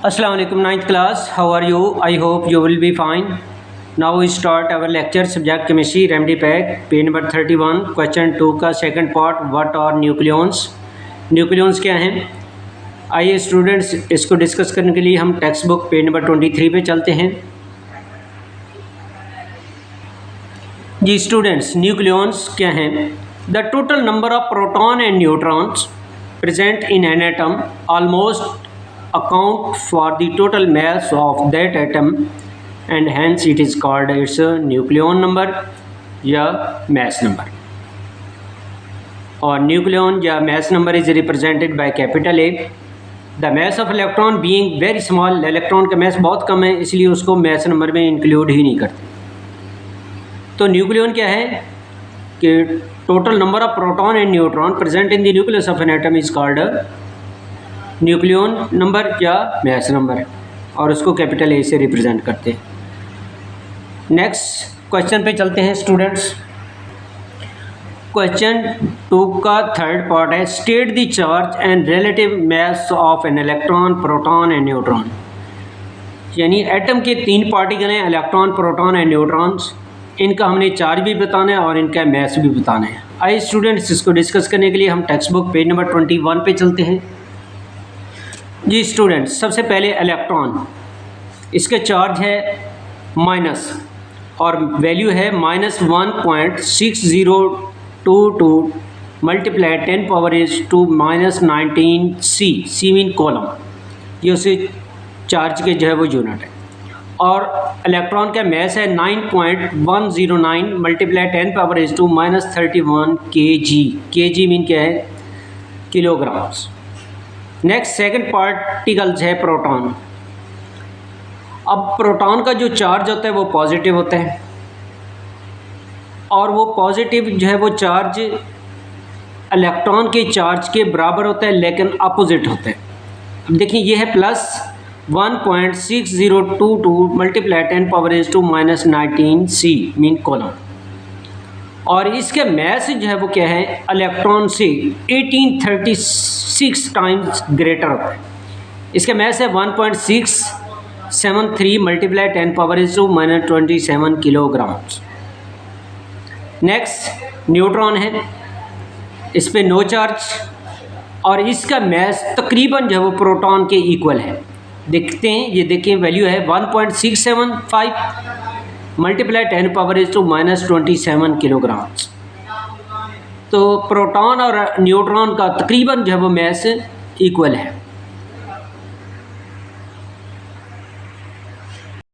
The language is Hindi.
Assalamu alaikum, ninth class. How are you? I hope you will be fine. Now we start our lecture subject chemistry remedy pack page number 31 question 2 का second part. What are nucleons? Nucleons क्या हैं? आइए स्टूडेंट्स इसको डिस्कस करने के लिए हम टेक्स्ट बुक पेज नंबर 23 पे चलते हैं। जी स्टूडेंट्स, न्यूक्लियॉन्स क्या हैं? The total number of proton and neutrons present in an atom almost account for the total mass of that atom and hence it is called its nucleon number या mass number। और nucleon या mass number is represented by capital A। the mass of electron being very small, electron का mass बहुत कम है इसलिए उसको mass number में include ही नहीं करते। तो nucleon क्या है कि total number of proton and neutron present in the nucleus of an atom is called nucleon number या मैस नंबर और उसको कैपिटल ए से रिप्रेजेंट करते हैं। नेक्स्ट क्वेश्चन पे चलते हैं स्टूडेंट्स। क्वेश्चन 2 का थर्ड पार्ट है state the charge and relative mass of an electron, proton and neutron. यानी एटम के 3 पार्टिकल हैं, इलेक्ट्रॉन, प्रोटॉन एंड न्यूट्रॉन्स। इनका हमने चार्ज भी बताना है और इनका मास भी बताना है। आइए स्टूडेंट्स इसको डिस्कस करने के लिए हम टेक्स्ट बुक पेज नंबर 21 पे चलते हैं। जी स्टूडेंट्स, सबसे पहले इलेक्ट्रॉन, इसके चार्ज है माइनस और वैल्यू है -1.6022 मल्टीप्लाई 10⁻⁻⁻19 सी मीन कॉलम, ये उसे चार्ज के जो है वो यूनिट है। और इलेक्ट्रॉन का मैस है 9.109 मल्टीप्लाई 10⁻⁻31 kg मीन क्या है किलोग्राम्स। नेक्स्ट सेकंड पार्टिकल्स है प्रोटॉन। अब प्रोटॉन का जो चार्ज होता है वो पॉजिटिव होता है और वो पॉजिटिव जो है वो चार्ज इलेक्ट्रॉन के चार्ज के बराबर होता है लेकिन अपोजिट होता है। अब देखिए ये है +1.6022 मल्टीप्लाई 10⁻⁻19 सी मीन कॉलम और इसके मैस जो है वो क्या है इलेक्ट्रॉन से 1836 टाइम्स ग्रेटर होता है। इसका मैस है 1.673 मल्टीप्लाई 10⁻⁻27 किलोग्राम्स। नेक्स्ट न्यूट्रॉन है, इस पे नो चार्ज और इसका मैस तकरीबन जो है वो प्रोटॉन के इक्वल है। देखते हैं, ये देखिए वैल्यू है 1.675 मल्टीप्लाई 10⁻⁻27 किलोग्राम्स। तो प्रोटॉन और न्यूट्रॉन का तकरीबन जो है वो मैस इक्वल है।